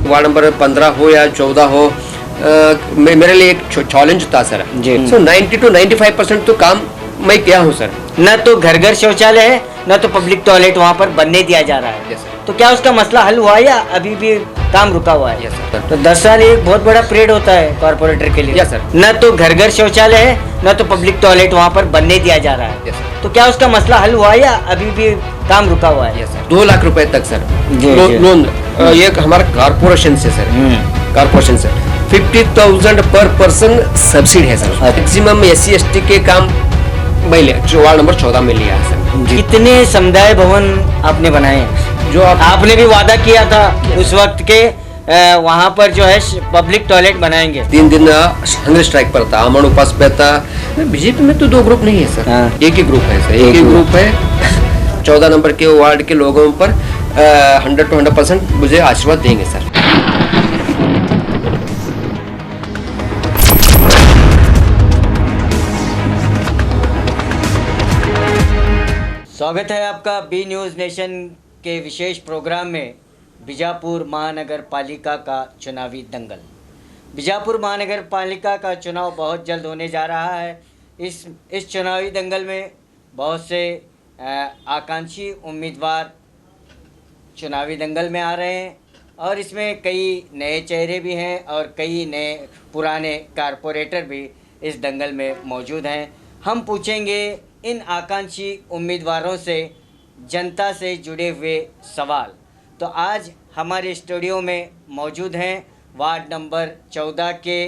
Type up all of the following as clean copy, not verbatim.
Ward number 15 हो या 14 हो, मेरे लिए एक चैलेंज था सर जी। सो 90 to 95% तो काम मैं किया हूँ सर। न तो घर घर शौचालय है, न तो पब्लिक टॉयलेट वहाँ पर बनने दिया जा रहा है। Yes sir. तो क्या उसका मसला हल हुआ या अभी भी काम रुका हुआ है? Yes sir. तो 10 साल एक बहुत बड़ा पीरियड होता है कॉर्पोरेटर के लिए। Yes sir. न तो घर घर शौचालय है, न तो पब्लिक टॉयलेट वहाँ पर बनने दिया जा रहा है। Yes sir. तो क्या उसका मसला हल हुआ या अभी भी काम रुका हुआ है? Yes sir. 2 लाख रुपए तक सर जी, जी। लोन ये हमारा कॉर्पोरेशन से सर, कॉर्पोरेशन से 50,000 पर पर्सन सब्सिडी है सर। मैक्सिमम SC ST के काम मैं वार्ड नंबर 14 में लिया है सर। कितने समुदाय भवन आपने बनाए हैं? जो आपने भी वादा किया था उस वक्त के वहाँ पर जो है पब्लिक टॉयलेट बनाएंगे। 3 दिन हंगर स्ट्राइक पर था, अमन उपास पे था। बीजेपी में तो 2 ग्रुप नहीं है सर, हाँ। एक ही ग्रुप है सर, एक ही ग्रुप है। 14 नंबर के वार्ड के लोगों पर 100 to 100% मुझे आशीर्वाद देंगे सर। स्वागत है आपका बी न्यूज़ नेशन के विशेष प्रोग्राम में। बीजापुर महानगर पालिका का चुनावी दंगल। बीजापुर महानगर पालिका का चुनाव बहुत जल्द होने जा रहा है। इस चुनावी दंगल में बहुत से आकांक्षी उम्मीदवार चुनावी दंगल में आ रहे हैं और इसमें कई नए चेहरे भी हैं और कई नए पुराने कारपोरेटर भी इस दंगल में मौजूद हैं। हम पूछेंगे इन आकांक्षी उम्मीदवारों से जनता से जुड़े हुए सवाल। तो आज हमारे स्टूडियो में मौजूद हैं वार्ड नंबर 14 के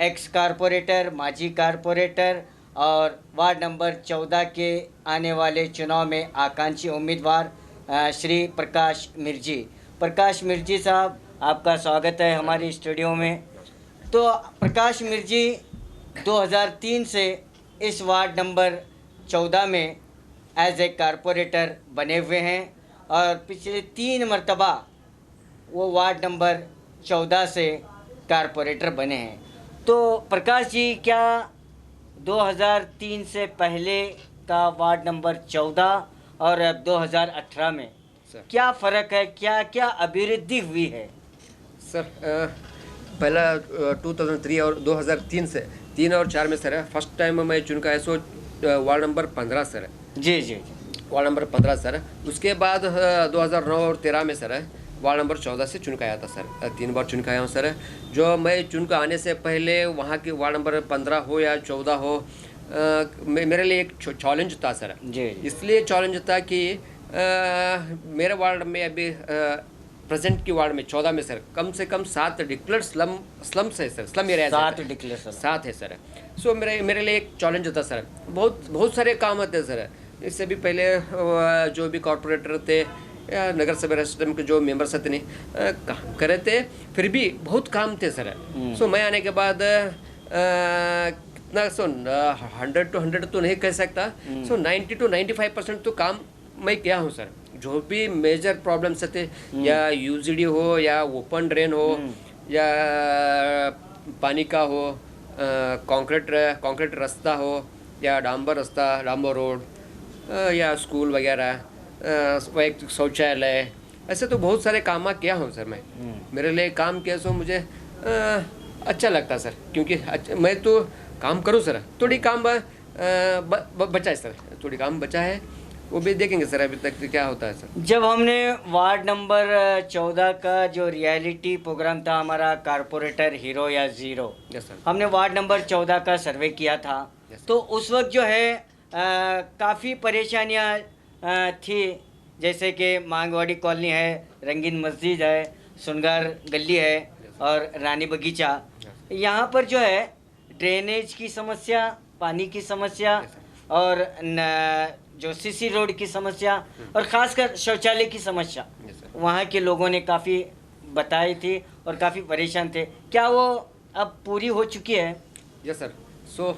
एक्स कारपोरेटर, माजी कारपोरेटर और वार्ड नंबर 14 के आने वाले चुनाव में आकांक्षी उम्मीदवार श्री प्रकाश मिर्जी। प्रकाश मिर्जी साहब, आपका स्वागत है हमारे स्टूडियो में। तो प्रकाश मिर्जी 2003 से इस वार्ड नंबर 14 में एज ए कारपोरेटर बने हुए हैं और पिछले 3 मरतबा वो वार्ड नंबर 14 से कारपोरेटर बने हैं। तो प्रकाश जी, क्या 2003 से पहले का वार्ड नंबर 14 और अब 2018 में सर, क्या फ़र्क है, क्या क्या अभिवृद्धि हुई है? सर पहला 2003 और 2003 से 3 और 4 में सर है। फर्स्ट टाइम मैं चुन का है सो वार्ड नंबर 15 सर है। जी जी। वार्ड नंबर 15 सर है। उसके बाद 2009 और 13 में सर है वार्ड नंबर 14 से चुन का आया था सर। 3 बार चुन का आया हूँ सर। जो मैं चुन का आने से पहले वहाँ के वार्ड नंबर 15 हो या 14 हो, मेरे लिए एक चैलेंज था सर जी। इसलिए चैलेंज था कि मेरे वार्ड में अभी प्रेजेंट की वार्ड में 14 में सर कम से कम 7 डिक्लेयर्ड स्लम्स है सर, स्लम एरिया 7 डिक्लेयर 7 है सर। सो मेरे लिए एक चैलेंज था सर। बहुत सारे काम होते हैं सर। इससे भी पहले जो भी कॉर्पोरेटर थे या नगर सभा सिस्टम के जो मेंबर्स थे नहीं काम करे थे, फिर भी बहुत काम थे सर। सो मैं आने के बाद कितना 100 to 100 तो नहीं कह सकता, सो 90 to 95% तो काम मैं किया हूँ सर। जो भी मेजर प्रॉब्लम्स थे, या UGD हो या ओपन ड्रेन हो या पानी का हो, कंक्रीट रास्ता हो या डांबर रास्ता, डांबर रोड या स्कूल वगैरह, वैयक्तिक शौचालय, ऐसे तो बहुत सारे काम किया हूँ सर मैं। मेरे लिए काम किया सो मुझे अच्छा लगता सर, क्योंकि मैं तो काम करूँ सर। थोड़ी काम बचा है सर, थोड़ी काम बचा है, वो भी देखेंगे सर अभी तक क्या होता है सर। जब हमने वार्ड नंबर 14 का जो रियलिटी प्रोग्राम था हमारा कारपोरेटर हीरो या ज़ीरो, यस सर, हमने वार्ड नंबर 14 का सर्वे किया था। तो उस वक्त जो है काफ़ी परेशानियां थी, जैसे कि मांगवाड़ी कॉलोनी है, रंगीन मस्जिद है, सुनगार गली है और रानी बगीचा। यहाँ पर जो है ड्रेनेज की समस्या, पानी की समस्या और जो CC रोड की समस्या और ख़ासकर शौचालय की समस्या वहाँ के लोगों ने काफ़ी बताई थी और काफ़ी परेशान थे। क्या वो अब पूरी हो चुकी है? Yes sir. सो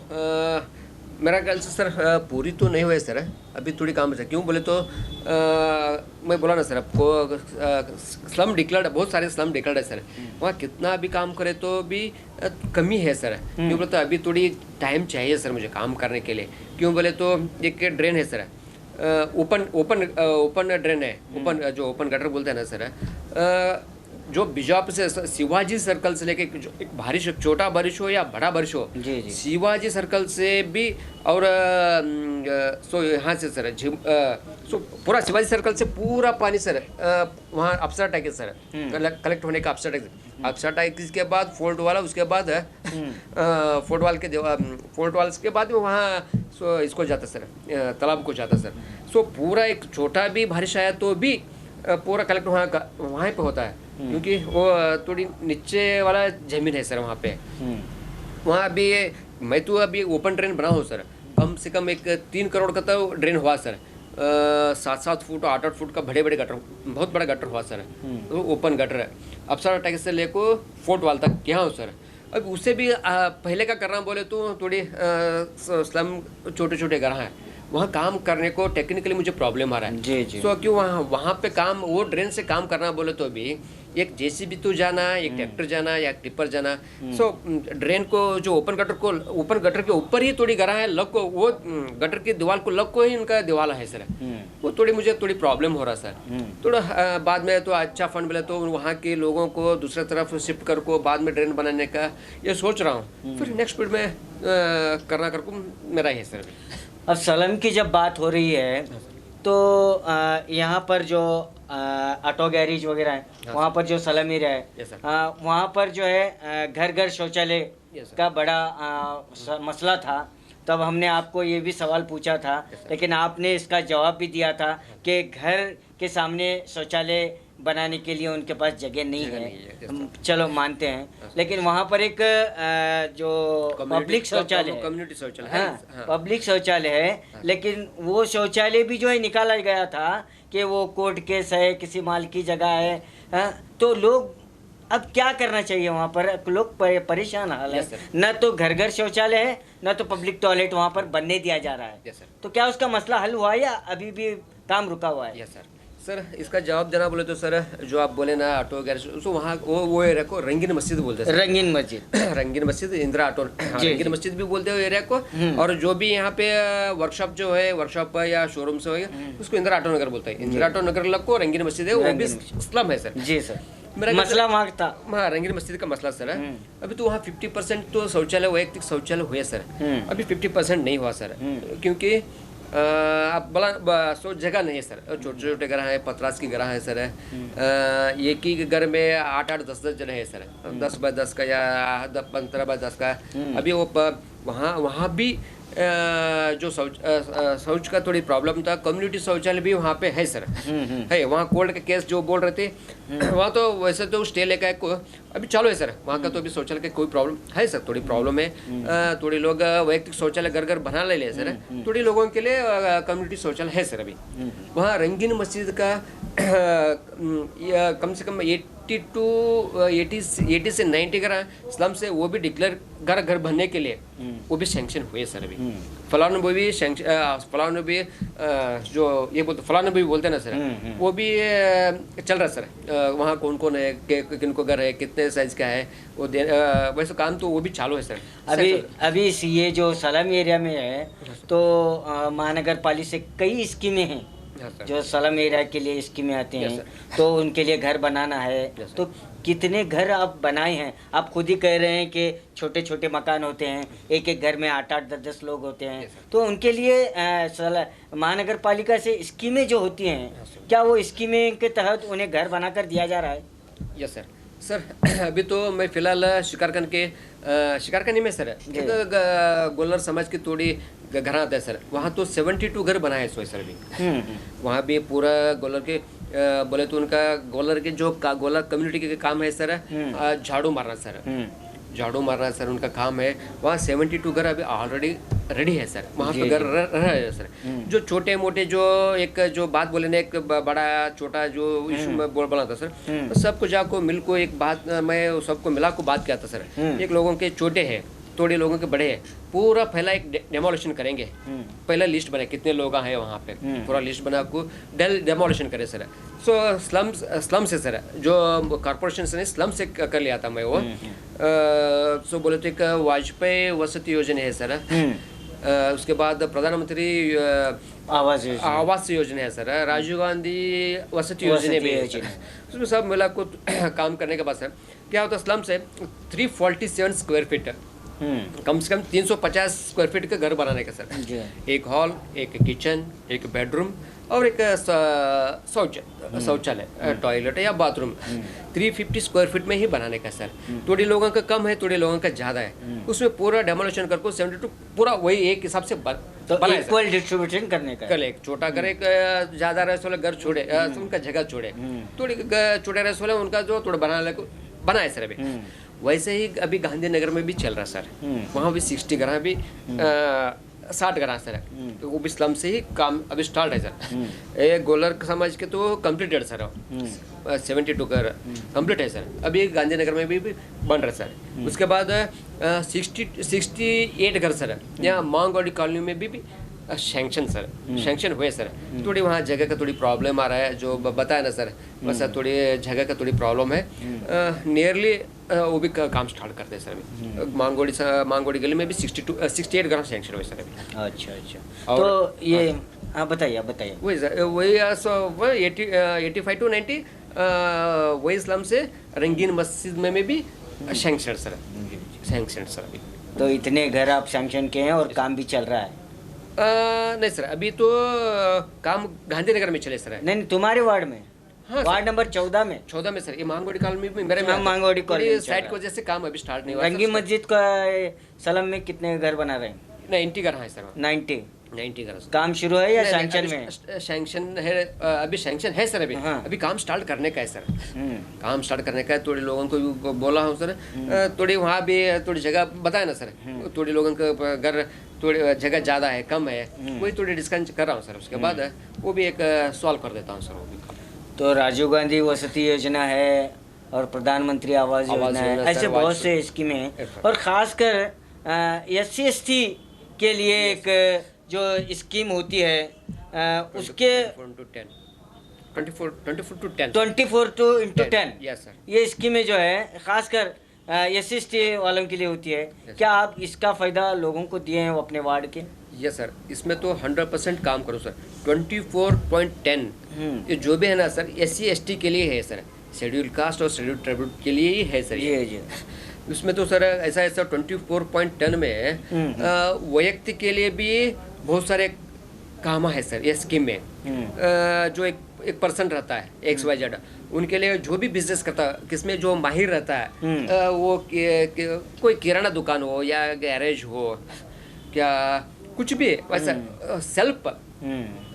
मेरा ख्याल से सर पूरी तो नहीं हुई सर, अभी थोड़ी काम बचा। क्यों बोले तो मैं बोला ना सर आपको, स्लम डिक्लेयर्ड, बहुत सारे स्लम डिक्लेयर्ड है सर। वहाँ कितना भी काम करे तो भी कमी है सर। क्यों बोले तो अभी थोड़ी टाइम चाहिए सर मुझे काम करने के लिए। क्यों बोले तो एक ड्रेन है सर, ओपन ड्रेन है, ओपन जो ओपन गटर बोलते हैं ना सर, जो बीजापुर से शिवाजी सर्कल से लेके जो एक बारिश छोटा बारिश हो या बड़ा बारिश हो, जी जी शिवाजी सर्कल से भी और सो यहाँ से सर सो पूरा शिवाजी सर्कल से पूरा पानी सर वहाँ अप्सरा टैक्स सर कलेक्ट होने का अप्सरा टैक्स के बाद फोर्ट वाला, उसके बाद फोर्ट वाल के बाद वहाँ सो इसको जाता सर तालाब को जाता सर। सो पूरा एक छोटा भी बारिश आया तो भी पूरा कलेक्ट वहाँ पे होता है, क्योंकि वो थोड़ी नीचे वाला जमीन है सर वहाँ पे। वहाँ अभी मैं तो अभी ओपन ड्रेन बना हूँ सर, कम से कम एक 3 करोड़ का तो ड्रेन हुआ सर। 7-7 फुट 8-8 फुट का बड़े बड़े गटर, बहुत बड़ा गटर हुआ सर, तो ओपन गटर है। अप्सरा टैक्स से लेको फोर्ट वाल तक यहाँ हो सर। अब उससे भी पहले का करना बोले तो थोड़ी स्लम छोटे छोटे घर हैं, वहाँ काम करने को टेक्निकली मुझे प्रॉब्लम आ रहा है जी जी। सो क्यों वहाँ पे काम वो ड्रेन से काम करना बोले तो भी एक जेसीबी तो जाना, एक ट्रैक्टर जाना या टिप्पर जाना। सो ड्रेन को जो ओपन गटर के ऊपर ही थोड़ी गरा है, लग को वो गटर की दीवार को लग को ही उनका दीवार है सर। वो मुझे थोड़ी प्रॉब्लम हो रहा सर। थोड़ा बाद में तो अच्छा फंड मिले तो वहाँ के लोगों को दूसरी तरफ शिफ्ट कर को बाद में ड्रेन बनाने का ये सोच रहा हूँ। फिर नेक्स्ट पीरियड में करना कर को मेरा है सर। अब सलम की जब बात हो रही है तो यहाँ पर जो ऑटो गैरेज वगैरह है वहाँ पर जो सलम एरिया है वहाँ पर जो है घर घर शौचालय का बड़ा मसला था। तब हमने आपको ये भी सवाल पूछा था, लेकिन आपने इसका जवाब भी दिया था कि घर के सामने शौचालय बनाने के लिए उनके पास जगह नहीं है। हम चलो मानते हैं, लेकिन वहाँ पर एक जो पब्लिक शौचालय है, कम्युनिटी शौचालय हाँ, है, पब्लिक शौचालय है, लेकिन वो शौचालय भी जो है निकाला गया था कि वो कोर्ट केस है, किसी माल की जगह है। हाँ, तो लोग अब क्या करना चाहिए? वहाँ पर लोग परेशान हाल है, न तो घर घर शौचालय है न तो पब्लिक टॉयलेट वहाँ पर बनने दिया जा रहा है। तो क्या उसका मसला हल हुआ या अभी भी काम रुका हुआ है? सर इसका जवाब देना बोले तो सर जो आप बोले ना ऑटो गैरेज, तो वहाँ वो एरिया को रंगीन मस्जिद बोलते हैं। रंगीन मस्जिद रंगीन मस्जिद इंदिरा ऑटो रंगीन मस्जिद भी बोलते हैं एरिया को। और जो भी यहाँ पे वर्कशॉप जो है, वर्कशॉप या शोरूम से हो उसको इंदिरा ऑटो नगर बोलते हैं। इंदिरा ऑटो नगर लग को रंगीन मस्जिद है, वो भी स्लम है सर। जी सर। मेरा मसला वहाँ था, हाँ रंगीन मस्जिद का मसला सर है। अभी तो वहाँ 50% तो शौचालय वैयक्तिक शौचालय हुए सर, अभी 50% नहीं हुआ सर, क्योंकि अब बड़ा सोच जगह नहीं है सर। छोटे छोटे घर हैं, पतरास की घर है सर। एक ही घर में 8-8 10-10 जने हैं सर, 10 बाय 10 का या 15 बाय 10 का। अभी वो वहाँ भी जो शौच का थोड़ी प्रॉब्लम था। कम्युनिटी शौचालय भी वहाँ पे है सर, है। वहाँ कोर्ट के केस जो बोल रहे थे वहाँ तो वैसे तो स्टे लेकर अभी चालू है सर। वहाँ का तो अभी शौचालय का कोई प्रॉब्लम है सर, थोड़ी प्रॉब्लम है। थोड़ी लोग वैयक्तिक शौचालय घर घर बना ले सर, थोड़ी लोगों के लिए कम्युनिटी शौचालय है सर। अभी वहाँ रंगीन मस्जिद का कम से कम 80 से 90 घर स्लम से वो भी डिक्लेयर घर बनने के लिए वो भी सैंक्शन हुए सर। अभी फलानुभी भी फलानुभी जो ये बोलते फलानुभी बोलते हैं ना सर, वो भी चल रहा है सर। वहाँ कौन कौन है, किनको घर है, कितने साइज का है, वो वैसे काम तो वो भी चालू है सर। अभी ये जो सलम एरिया में है तो महानगर पालिका से कई स्कीमें हैं जो सलम एरिया के लिए स्कीमें आती हैं, तो उनके लिए घर बनाना है। तो कितने घर आप बनाए हैं? आप खुद ही कह रहे हैं कि छोटे छोटे मकान होते हैं, एक एक घर में 8-8 10-10 लोग होते हैं, तो उनके लिए महानगर पालिका से स्कीमें जो होती हैं, क्या वो स्कीमें के तहत उन्हें घर बनाकर दिया जा रहा है? Yes sir. अभी तो मैं फिलहाल शिकारकनी में सर गोलर समाज की थोड़ी घर आता है सर, वहाँ तो 72 घर बनाए सर। अभी वहाँ भी पूरा गोलर के बोले तो उनका गोलर के जो गोलर कम्युनिटी के काम है सर, झाड़ू मारना सर, झाड़ू मारना सर उनका काम है। वहाँ 72 घर अभी ऑलरेडी रेडी है सर, वहाँ पे घर रह रहे हैं सर। जो छोटे मोटे जो एक जो बात बोले ना, एक बड़ा छोटा जो इशू में बोला था सर, तो सबको जाको मिल को एक बात मैं सबको मिला को बात किया था सर। एक लोगों के छोटे हैं, थोड़े लोगों के बड़े हैं, पूरा पहला एक डेमोलिशन करेंगे। पहला लिस्ट बने कितने लोग हैं वहाँ पे, पूरा लिस्ट बना को डेमोलिशन करे सर। सो स्लम से सर, जो कॉर्पोरेशन से नहीं स्लम से कर लिया था मैं वो। सो बोले तो एक वाजपेयी वसति योजना है सर, उसके बाद प्रधानमंत्री आवास योजना है सर, राजीव गांधी वसति योजना भी है। उसमें सब मिला को काम करने के बाद सर क्या होता है, स्लम से 347 स्क्वायर फीट कम से कम 350 स्क्वायर फीट का घर बनाने का सर। जी। एक हॉल, एक किचन, एक बेडरूम और एक शौचालय, टॉयलेट या बाथरूम 350 स्क्वायर फीट में ही बनाने का सर। थोड़ी लोगों का कम है, थोड़ी लोगों का ज़्यादा है, उसमें पूरा डेमोलेशन करके 72 पूरा वही एक हिसाब से तो बनाए सर। इक्वल डिस्ट्रीब्यूशन करने का है। कल एक छोटा घर, एक ज़्यादा रह वाला घर छोड़े, उनका जगह छोड़े, थोड़ी छोटे रह वाले उनका जो थोड़ा बनाए सर। अभी वैसे ही अभी गांधीनगर में भी चल रहा सर, वहाँ भी 60 घर भी 60 घर सर, तो वो भी स्लम से ही काम अभी स्टार्ट है सर। एक गोलर समाज के तो कम्प्लीटेड सर, 72 घर कम्प्लीट है सर। अभी गांधीनगर में भी बन रहा सर। उसके बाद 68 घर सर यहाँ मांगवाड़ी कॉलोनी में भी सैंक्शन सर, सैंक्शन हुए सर। थोड़ी वहाँ जगह का थोड़ी प्रॉब्लम आ रहा है, जो बताया ना सर, बस थोड़ी जगह का थोड़ी प्रॉब्लम है। नियरली वो भी काम स्टार्ट करते हैं सर। अभी मांगोड़ी गली में भी 68 घर सैंक्शन हुए सर अभी। अच्छा। तो ये हाँ बताइए, आप बताइए। वही सर, वही 85 to 90 वही स्लम से रंगीन मस्जिद में भी सैंक्शन सर, सैंक्शन सर अभी। तो इतने घर आप सैंक्शन के हैं और काम भी चल रहा है? नहीं सर, अभी तो काम गांधीनगर में चले सर। नहीं, तुम्हारे वार्ड में? हाँ, वार्ड नंबर 14 में? 14 में सर, ये मांगोड़ी कॉलोनी में मेरे में मांगोड़ी कॉलोनी साइड को जैसे काम अभी स्टार्ट नहीं हुआ। रंगी मस्जिद का सलम में कितने घर बना रहे हैं? 90 घर है सर। 90 घर काम शुरू है या सैंक्शन में? सैंक्शन है, अभी सैंक्शन है सर अभी। हाँ। अभी काम स्टार्ट करने का है सर, काम स्टार्ट करने का है। थोड़े लोगों को भी बोला हूँ सर, थोड़ी वहाँ भी थोड़ी जगह बताया ना सर, थोड़ी लोगों का घर थोड़ी जगह ज़्यादा है, कम है, वही थोड़ी डिस्कस कर रहा हूँ सर। उसके बाद वो भी एक सॉल्व कर देता हूँ सर वो भी। तो राजीव गांधी वसति योजना है और प्रधानमंत्री आवास योजना है, ऐसे बहुत से स्कीमें हैं। और ख़ासकर SC/ST के लिए एक जो स्कीम होती है उसके 24 to 10 24/10 ये स्कीमें जो है खासकर SC/ST वालों के लिए होती है। क्या आप इसका फ़ायदा लोगों को दिए हैं वो अपने वार्ड के? यस सर, इसमें तो 100% काम करो सर। 24.10 ये जो भी है ना सर, SC/ST के लिए है सर, शेड्यूल कास्ट और शेड्यूल ट्राइब के लिए ही है सर ये। उसमें तो सर ऐसा है सर, 24.10 में वैयक्तिक के लिए भी बहुत सारे काम है सर ये स्कीम में। जो एक पर्सन रहता है XYZ, उनके लिए जो भी बिजनेस करता है, किसमें जो माहिर रहता है, वो कोई किराना दुकान हो या गैरेज हो, क्या कुछ भी वैसा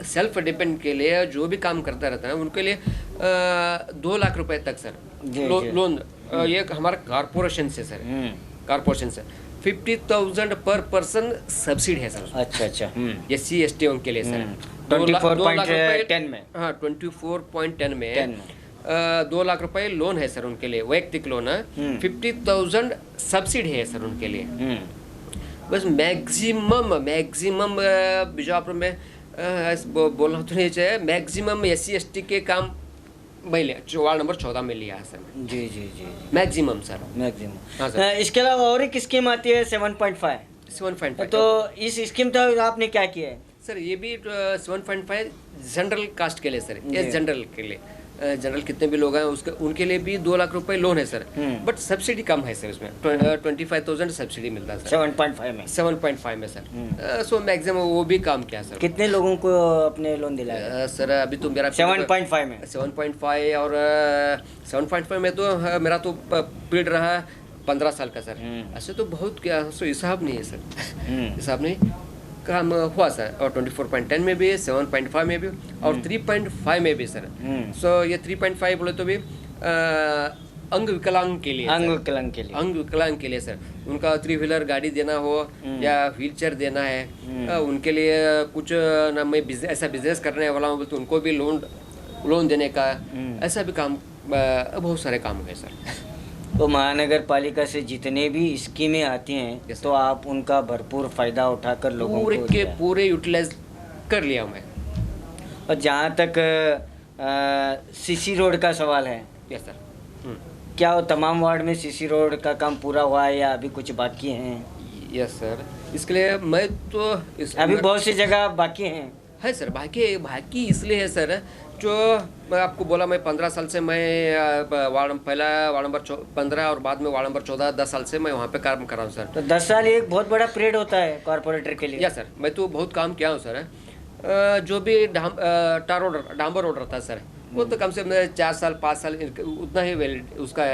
सेल्फ डिपेंड के लिए जो भी काम करता रहता है उनके लिए 2 लाख रुपए तक सर लोन। ये हमारा कारपोरेशन से सर, कारपोरेशन से 50,000 पर पर्सन सब्सिडी है सर। अच्छा। SC/ST उनके लिए सर 24.10 में। हाँ, 24.10 में 2 लाख रुपए लोन है सर उनके लिए, वैयक्तिक लोन है। 50,000 सब्सिडी है सर उनके लिए। बस मैक्सिमम बीजापुर में बोलना तो नहीं चाहिए, मैक्सिमम SC/ST के काम मैं वार्ड नंबर 14 में लिया है सर। जी मैक्सिमम सर, मैक्सिमम। हाँ सर। इसके अलावा और एक स्कीम आती है 7.5। तो इस स्कीम तो आपने क्या किया है सर? ये भी 7.5 जनरल कास्ट के लिए सर, ये जनरल के लिए, जनरल कितने भी लोग हैं उसके उनके लिए भी 2 लाख रुपए लोन है सर। बट सब्सिडी कम है सर, उसमें 25,000 सब्सिडी मिलता है सर 7.5 में सर। सो मैक्सिमम वो भी काम किया सर। कितने लोगों को अपने लोन दिलाया सर? अभी तो मेरा 7.5 में 7.5 और 7.5 में तो मेरा तो पीरियड रहा 15 साल का सर। ऐसे तो बहुत क्या सो हिसाब नहीं है सर, हिसाब नहीं काम हुआ सर। और 24.10 में भी, 7.5 में भी और 3.5 में भी सर। सो ये 3.5 बोले तो भी अंग विकलांग के लिए सर, उनका 3 व्हीलर गाड़ी देना हो या व्हील चेयर देना है, उनके लिए कुछ ना मैं ऐसा बिजनेस करने वाला हूँ तो उनको भी लोन देने का, ऐसा भी काम बहुत सारे काम है सर। तो महानगर पालिका से जितने भी स्कीमें आती हैं तो आप उनका भरपूर फ़ायदा उठाकर लोगों को पूरे यूटिलाइज कर लिया मैं। और जहाँ तक CC रोड का सवाल है, यस सर, क्या वो तमाम वार्ड में CC रोड का काम पूरा हुआ है या अभी कुछ बाकी हैं? यस सर, इसके लिए मैं तो अभी बहुत सी जगह बाकी हैं। है सर, बाकी इसलिए है सर जो मैं आपको बोला, मैं 15 साल से मैं पहला वार्ड नंबर 15 और बाद में वार्ड नंबर 14, 10 साल से मैं वहाँ पे काम कर रहा हूँ सर। तो 10 साल एक बहुत बड़ा पीरियड होता है कॉर्पोरेटर के लिए। या सर, मैं तो बहुत काम किया हूँ सर। जो भी डांबर रोड रहता है सर, वो तो कम से कम 4 साल 5 साल उतना ही उसका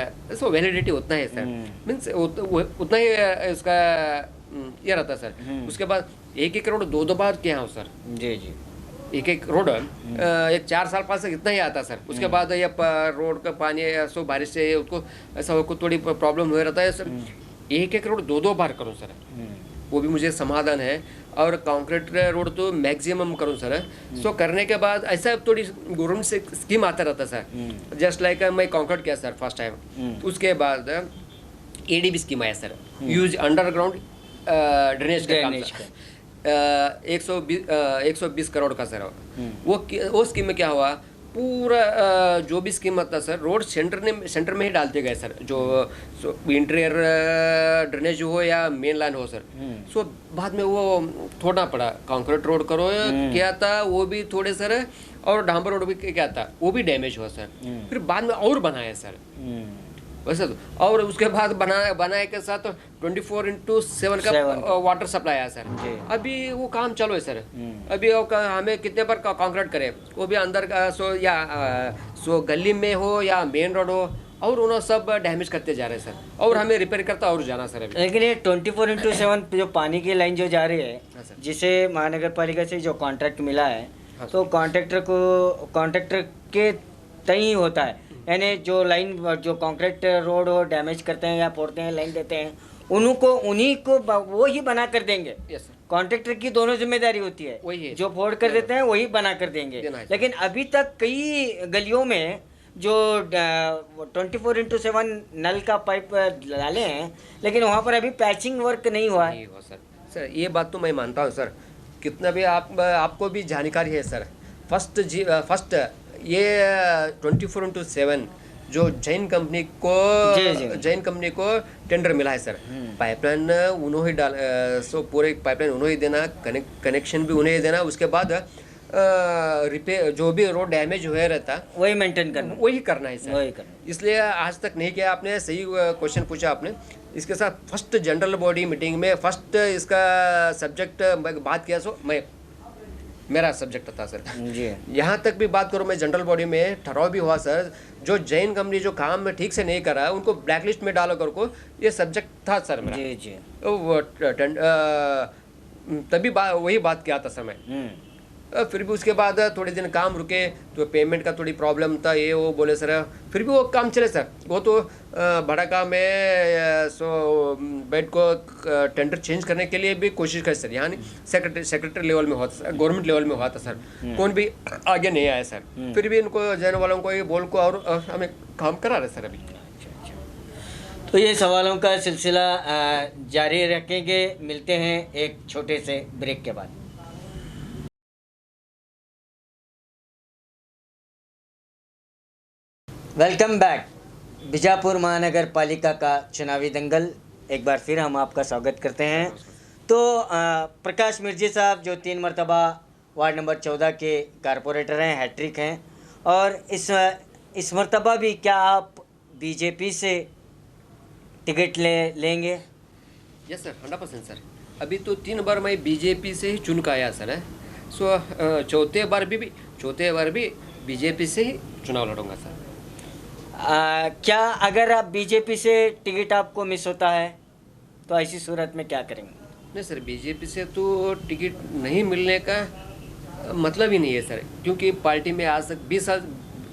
वैलिडिटी उतना ही सर, मीन्स उतना ही इसका ये रहता है सर। उसके बाद 1-1 करोड़ 2-2 बार किया हूँ सर। जी जी। 1-1 रोड एक 4 साल 5 साल इतना ही आता सर। उसके बाद ये रोड का पानी सो बारिश से उसको ऐसा थोड़ी प्रॉब्लम हो रहता है सर। 1-1 रोड 2-2 बार करूँ सर, वो भी मुझे समाधान है। और कंक्रीट रोड तो मैक्सिमम करूँ सर। सो करने के बाद ऐसा थोड़ी गवर्नमेंट से स्कीम आता रहता सर, जस्ट लाइक मैं कंक्रीट किया सर फर्स्ट टाइम। उसके बाद ADB स्कीम आया सर, यूज अंडरग्राउंड ड्रेनेज का काम सर। 120 करोड़ का सर। वो स्कीम में क्या हुआ, पूरा जो भी स्कीम आता सर, रोड सेंटर में ही डालते गए सर। जो इंटीरियर ड्रेनेज हो या मेन लाइन हो सर। सो बाद में वो छोड़ना पड़ा, कंक्रीट रोड करो क्या था वो भी थोड़े सर, और डांबर रोड भी क्या था वो भी डैमेज हुआ सर। फिर बाद में और बनाया सर वैसे तो। और उसके बाद बनाए के साथ 24/7 का वाटर सप्लाई आया सर। अभी वो काम चालू है सर। अभी हमें कितने बार कंक्रीट करे, वो भी अंदर का सो गली में हो या मेन रोड हो, और उन्होंने सब डैमेज करते जा रहे हैं सर। और हमें रिपेयर करता और जाना सर अभी। लेकिन ये 24/7 जो पानी की लाइन जो जा रही है, जिसे महानगर पालिका से जो कॉन्ट्रैक्ट मिला है, तो कॉन्ट्रैक्टर के तय होता है, यानी जो लाइन जो कंक्रीट रोड हो डैमेज करते हैं या फोड़ते हैं, लाइन देते हैं, उन्हीं को वो ही बना कर देंगे। कॉन्ट्रैक्टर की दोनों जिम्मेदारी होती है, वही है। जो फोड़ कर देते हैं वही बना कर देंगे। लेकिन अभी तक कई गलियों में जो 24/7 नल का पाइप डाले हैं, लेकिन वहाँ पर अभी पैचिंग वर्क नहीं हुआ है सर। ये बात तो मैं मानता हूँ सर, कितना भी आपको भी जानकारी है सर। फर्स्ट ये 24/7 जो जैन कंपनी को टेंडर मिला है सर। पाइपलाइन उन्होंने ही डाल, सो पूरे पाइपलाइन उन्होंने ही देना, कनेक्शन भी उन्हें ही देना। उसके बाद रिपेयर जो भी रोड डैमेज हुआ रहता वही मेंटेन करना, वही करना है सर। वही करना। इसलिए आज तक नहीं किया। आपने सही क्वेश्चन पूछा आपने। इसके साथ फर्स्ट जनरल बॉडी मीटिंग में फर्स्ट इसका सब्जेक्ट बात किया, सो मेरा सब्जेक्ट था सर जी। यहाँ तक भी बात करूँ मैं, जनरल बॉडी में ठहराव भी हुआ सर, जो जैन कंपनी जो काम ठीक से नहीं कर रहा उनको ब्लैकलिस्ट में डालो करको, ये सब्जेक्ट था सर मेरा। जी जी। तभी वही बात किया था सर मैं। फिर भी उसके बाद थोड़े दिन काम रुके, तो पेमेंट का थोड़ी प्रॉब्लम था, ये वो बोले सर। फिर भी वो काम चले सर। वो तो बड़ा काम है, सो बेड को टेंडर चेंज करने के लिए भी कोशिश करे सर। यहाँ सेक्रेटरी लेवल में हुआ था सर, गवर्नमेंट लेवल में हुआ था सर। कौन भी आगे नहीं आया सर। फिर भी इनको जैन वालों को ये बोल को और हमें काम करा रहे सर अभी। तो ये सवालों का सिलसिला जारी रखेंगे। मिलते हैं एक छोटे से ब्रेक के बाद। Welcome back. बीजापुर महानगर पालिका का चुनावी दंगल, एक बार फिर हम आपका स्वागत करते हैं। तो प्रकाश मिर्जी साहब जो 3 मरतबा वार्ड नंबर 14 के कारपोरेटर हैं, हैट्रिक हैं, और इस मरतबा भी क्या आप बीजेपी से टिकट लेंगे? Yes sir, 100% sir. अभी तो 3 बार मैं बीजेपी से ही चुन का आया सर है। सो चौथे बार भी बीजेपी से ही चुनाव लड़ूंगा सर। क्या अगर आप बीजेपी से टिकट आपको मिस होता है तो ऐसी सूरत में क्या करेंगे? नहीं सर, बीजेपी से तो टिकट नहीं मिलने का मतलब ही नहीं है सर, क्योंकि पार्टी में आज तक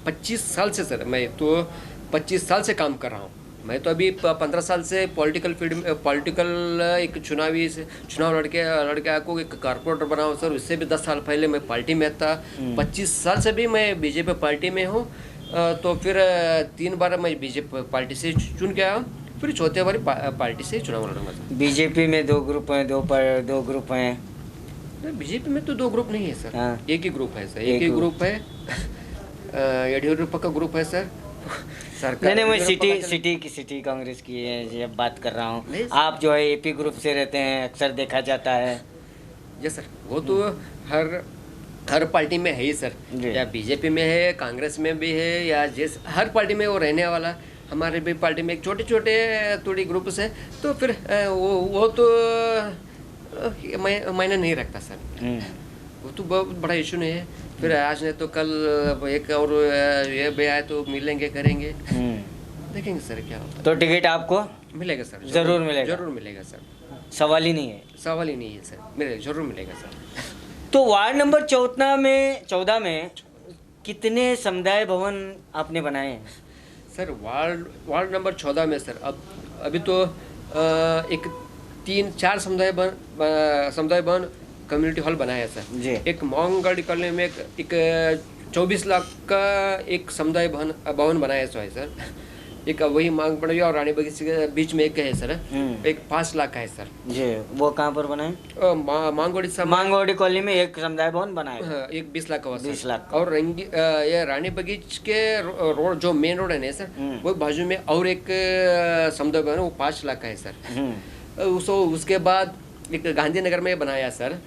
25 साल से सर, मैं तो 25 साल से काम कर रहा हूँ। मैं तो अभी 15 साल से पॉलिटिकल फील्ड में एक चुनाव लड़के आको एक कारपोरेटर बना हूँ सर। उससे भी 10 साल पहले मैं पार्टी में था। 25 साल से भी मैं बीजेपी पार्टी में हूँ। तो फिर 3 बार मैं बीजेपी पार्टी से चुन के आया, फिर चौथे बार पार्टी से चुनाव लड़ूंगा सर। बीजेपी में 2 ग्रुप हैं, दो ग्रुप हैं। बीजेपी में तो 2 ग्रुप नहीं है सर। हाँ। एक ही ग्रुप है सर, एक ही ग्रुप है। येडियुरप्पा का ग्रुप है सर। नहीं, मैं सिटी कांग्रेस की है बात कर रहा हूँ। आप जो है AP ग्रुप से रहते हैं, अक्सर देखा जाता है। यस सर, वो तो हर हर पार्टी में है ही सर, जी। या बीजेपी में है, कांग्रेस में भी है, या जिस हर पार्टी में वो रहने वाला। हमारे भी पार्टी में एक छोटे छोटे थोड़ी ग्रुप्स है, तो फिर वो तो मायने नहीं रखता सर। वो तो बहुत बड़ा इशू नहीं है। फिर आज नहीं तो कल एक और ये भी आए तो मिलेंगे, करेंगे, देखेंगे सर क्या होता है। तो टिकट आपको मिलेगा सर, जरूर मिलेगा। जरूर मिलेगा सर, सवाल ही नहीं है। सवाल ही नहीं है सर, मेरे जरूर मिलेगा सर। तो वार्ड नंबर 14 में कितने समुदाय भवन आपने बनाए हैं? सर वार्ड नंबर 14 में सर अभी तो एक 3-4 समुदाय भवन कम्युनिटी हॉल बनाया है सर जी। एक मोहनगढ़ कॉलोनी में एक 24 लाख का एक समुदाय भवन बनाया है सर। एक वही मांग पड़ी और रानी बगीचे के बीच में एक है सर, एक 5 लाख का है सर जी। वो कहाँ पर बनाए? मांगोड़ी कॉलोनी में एक समुदाय भवन बनाया। हाँ, एक 20 लाख का हुआ सर। 20 लाख और ये रानी बगीच के रोड जो मेन रोड है ना सर, वो बाजू में और एक समुदाय भवन वो 5 लाख का है सर। उसके बाद एक गांधीनगर में बनाया सर।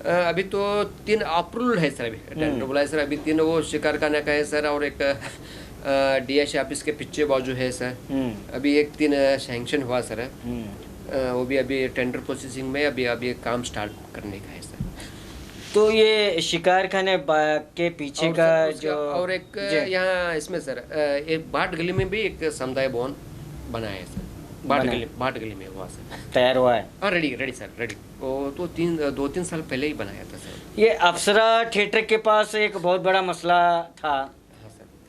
अभी तो 3 अप्रूवल है सर, अभी टेंडर बुलाया सर। अभी 3 वो शिकार खाने का है सर, और एक DH ऑफिस के पीछे बाजू है सर। अभी एक 3 सैंक्शन हुआ सर। वो भी अभी टेंडर प्रोसेसिंग में अभी काम स्टार्ट करने का है सर। तो ये शिकार खाने के पीछे का जो और एक यहाँ इसमें सर एक बाट गली में भी एक समुदाय भवन बनाया है सर। बाट गली में हुआ सर, तैयार हुआ है। हाँ, रेडी सर, रेडी। वो तो 2-3 साल पहले ही बनाया था सर। ये अप्सरा थिएटर के पास एक बहुत बड़ा मसला था,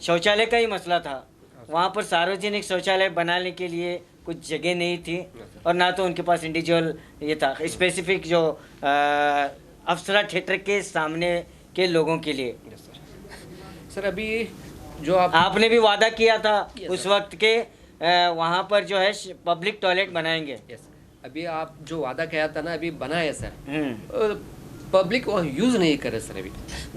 शौचालय का ही मसला था। वहाँ पर सार्वजनिक शौचालय बनाने के लिए कुछ जगह नहीं थी, और ना तो उनके पास इंडिविजुअल ये था स्पेसिफिक जो अप्सरा थिएटर के सामने के लोगों के लिए। सर अभी जो आपने भी वादा किया था उस वक्त के वहाँ पर जो है पब्लिक टॉयलेट बनाएंगे। अभी आप जो वादा किया था ना, अभी बना है सर। पब्लिक वो यूज़ नहीं करे सर, अभी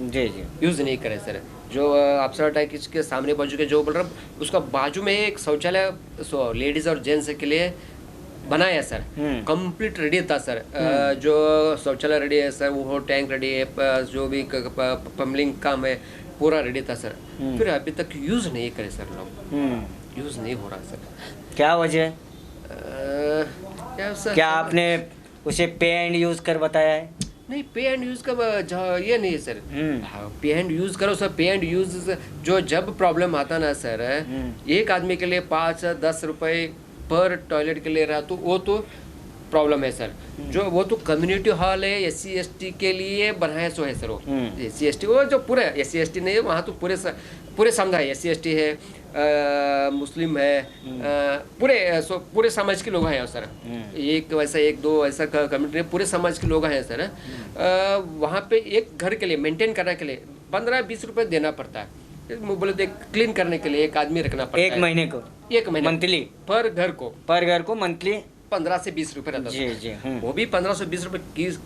जी यूज़ नहीं करे सर। जो अप्सरा टैक्स के सामने बाजू के जो बोल रहा उसका बाजू में एक शौचालय लेडीज़ और जेंट्स के लिए बनाया सर। कंप्लीट रेडी था सर। जो शौचालय रेडी है सर, वो टैंक रेडी है, जो भी पम्बलिंग काम है पूरा रेडी था सर। फिर अभी तक यूज़ नहीं करे सर लोग, यूज़ नहीं हो रहा सर। क्या वजह है? क्या आपने उसे पे एंड यूज कर बताया है? नहीं, पे एंड यूज का ये नहीं है सर। पे एंड यूज करो सर। पे एंड यूज जो जब प्रॉब्लम आता ना सर, एक आदमी के लिए 5-10 रुपए पर टॉयलेट के लिए रहा, तो वो तो प्रॉब्लम है सर। जो वो तो कम्युनिटी हॉल है, SC ST के लिए बनाया सो है सर। वो SC ST वो जो पूरे SC ST नहीं है, वहाँ तो पूरे समुदाय SC ST है, मुस्लिम है, पूरे समाज के लोग हैं सर। एक वैसा 1-2 ऐसा कम्युनिटी, पूरे समाज के लोग हैं सर। वहाँ पे एक घर के लिए मेंटेन करने के लिए 15-20 रुपए देना पड़ता है। बोले तो क्लीन करने के लिए एक आदमी रखना पड़ता है। एक महीने को? एक महीने मंथली? पर घर को मंथली 15 से 20 रुपए रहता जी जी। वो भी 15 से 20 रुपए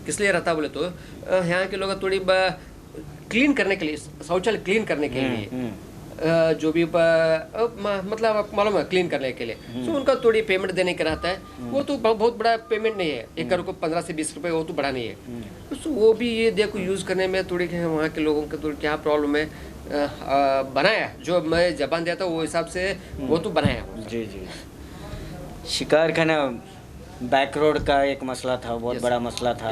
किस लिए रहता बोले तो यहाँ के लोग थोड़ी क्लीन करने के लिए, शौचालय क्लीन करने के लिए, जो भी मतलब मालूम है क्लीन करने के लिए, तो उनका थोड़ी पेमेंट देने का रहता है। वो तो बहुत बड़ा पेमेंट नहीं है, एक घर को 15 से 20 रुपए, वो तो बड़ा नहीं है। तो वो भी ये देखो यूज़ करने में थोड़ी वहाँ के लोगों का थोड़ी क्या प्रॉब्लम है। बनाया जो मैं जबान दिया था वो हिसाब से वो तो बनाया। जी जी। शिकार खाना बैक रोड का एक मसला था, बहुत बड़ा मसला था।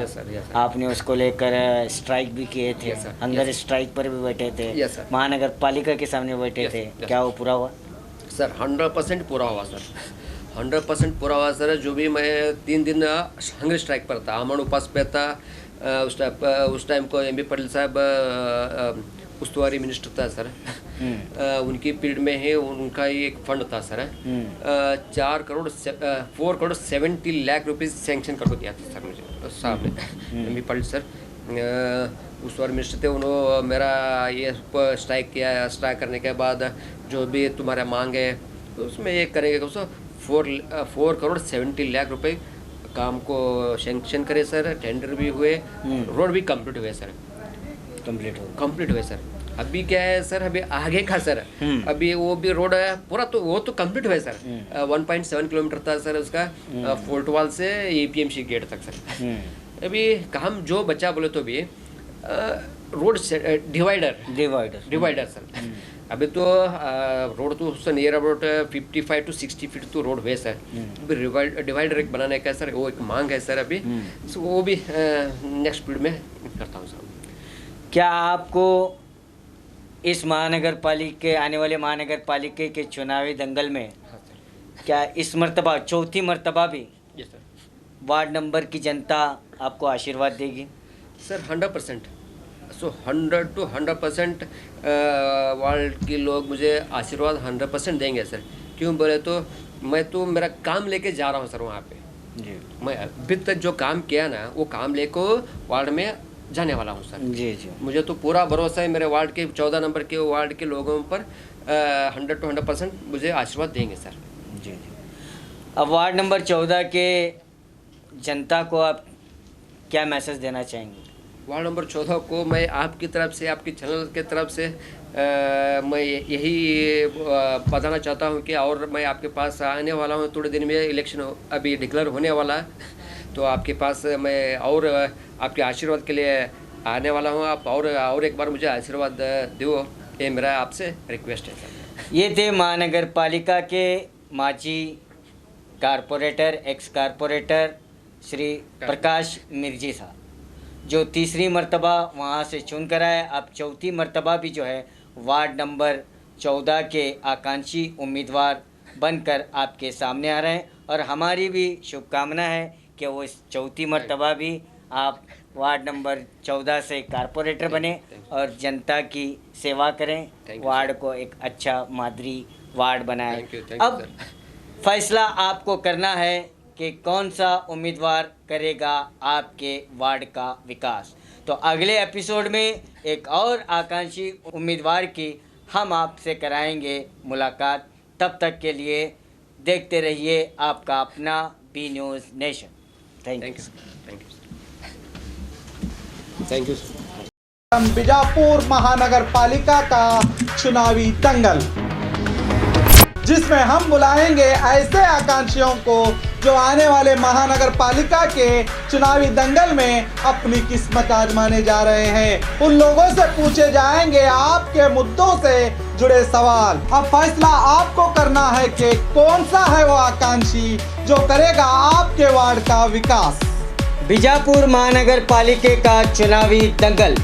आपने उसको लेकर स्ट्राइक भी किए थे। अंदर स्ट्राइक पर भी बैठे थे, महानगर पालिका के सामने बैठे थे। क्या वो पूरा हुआ सर? 100% पूरा हुआ सर, 100% पूरा हुआ सर। जो भी मैं 3 दिन हंगर स्ट्राइक पर था, अमन उपास पे था। उस टाइम को MB पटेल साहब उस्तुवारी मिनिस्टर था सर। उनकी पीरियड में ही उनका ही एक फंड था सर। 4 करोड़ 70 लाख रुपए सैंक्शन करके दिया था सर मुझे साहब ने, MB पटेल सर उस्तुवारी मिनिस्टर थे। उन्होंने मेरा ये स्ट्राइक किया। स्ट्राइक करने के बाद जो भी तुम्हारा मांग है तो उसमें ये करेंगे उसको 4 करोड़ 70 लाख रुपए काम को सैंक्शन करे सर। टेंडर भी हुए, रोड भी कंप्लीट हुए सर। कंप्लीट हुए सर। अभी क्या है सर, अभी आगे का सर, अभी वो भी रोड है पूरा, तो वो तो कंप्लीट हुआ सर। 1.7 किलोमीटर था सर उसका, फोर्टवाल से APMC गेट तक सर। अभी काम जो बचा बोले तो भी रोड डिवाइडर डिवाइडर सर। अभी तो रोड तो उससे नियर अबाउट 55 to 60 फीट तो रोड वेस है। अभी डिवाइडर एक बनाने का सर, वो एक मांग है सर अभी। सो वो भी नेक्स्ट पीरियड में करता हूँ सर। क्या आपको इस महानगर पालिका आने वाले महानगर पालिका के चुनावी दंगल में हाँ सर। क्या इस मर्तबा चौथी मर्तबा भी जी सर। वार्ड नंबर की जनता आपको आशीर्वाद देगी? सर 100%, सो 100 to 100% वार्ड के लोग मुझे आशीर्वाद 100% देंगे सर। क्यों बोले तो मैं तो मेरा काम लेके जा रहा हूँ सर वहाँ पे। जी मैं अभी तक जो काम किया ना वो काम लेको वार्ड में जाने वाला हूँ सर। जी जी। मुझे तो पूरा भरोसा है मेरे वार्ड के 14 नंबर के वार्ड के लोगों पर 100 to 100% मुझे आशीर्वाद देंगे सर। जी जी। अब वार्ड नंबर 14 के जनता को आप क्या मैसेज देना चाहेंगे? वार्ड नंबर 14 को मैं आपकी तरफ से, आपकी चैनल के तरफ से मैं यही बताना चाहता हूँ कि और मैं आपके पास आने वाला हूँ। थोड़े दिन में इलेक्शन अभी डिक्लेयर होने वाला है, तो आपके पास मैं और आपके आशीर्वाद के लिए आने वाला हूँ। आप और एक बार मुझे आशीर्वाद दो, ये मेरा आपसे रिक्वेस्ट है सर। ये थे महानगर पालिका के माजी corporator, x corporator Shri Prakash मिर्जी साहब, जो तीसरी मर्तबा वहाँ से चुन कर आए। अब चौथी मर्तबा भी जो है वार्ड नंबर 14 के आकांक्षी उम्मीदवार बनकर आपके सामने आ रहे हैं, और हमारी भी शुभकामना है कि वो इस चौथी मर्तबा भी आप वार्ड नंबर 14 से कारपोरेटर बने और जनता की सेवा करें, वार्ड को एक अच्छा मादरी वार्ड बनाएं। अब फैसला आपको करना है कि कौन सा उम्मीदवार करेगा आपके वार्ड का विकास। तो अगले एपिसोड में एक और आकांक्षी उम्मीदवार की हम आपसे कराएंगे मुलाकात। तब तक के लिए देखते रहिए आपका अपना B news nation. Thank you. Bijapur महानगर पालिका का चुनावी दंगल, जिसमें हम बुलाएंगे ऐसे आकांक्षियों को जो आने वाले महानगर पालिका के चुनावी दंगल में अपनी किस्मत आजमाने जा रहे हैं। उन लोगों से पूछे जाएंगे आपके मुद्दों से जुड़े सवाल। अब फैसला आपको करना है कि कौन सा है वो आकांक्षी जो करेगा आपके वार्ड का विकास। बीजापुर महानगर पालिका का चुनावी दंगल।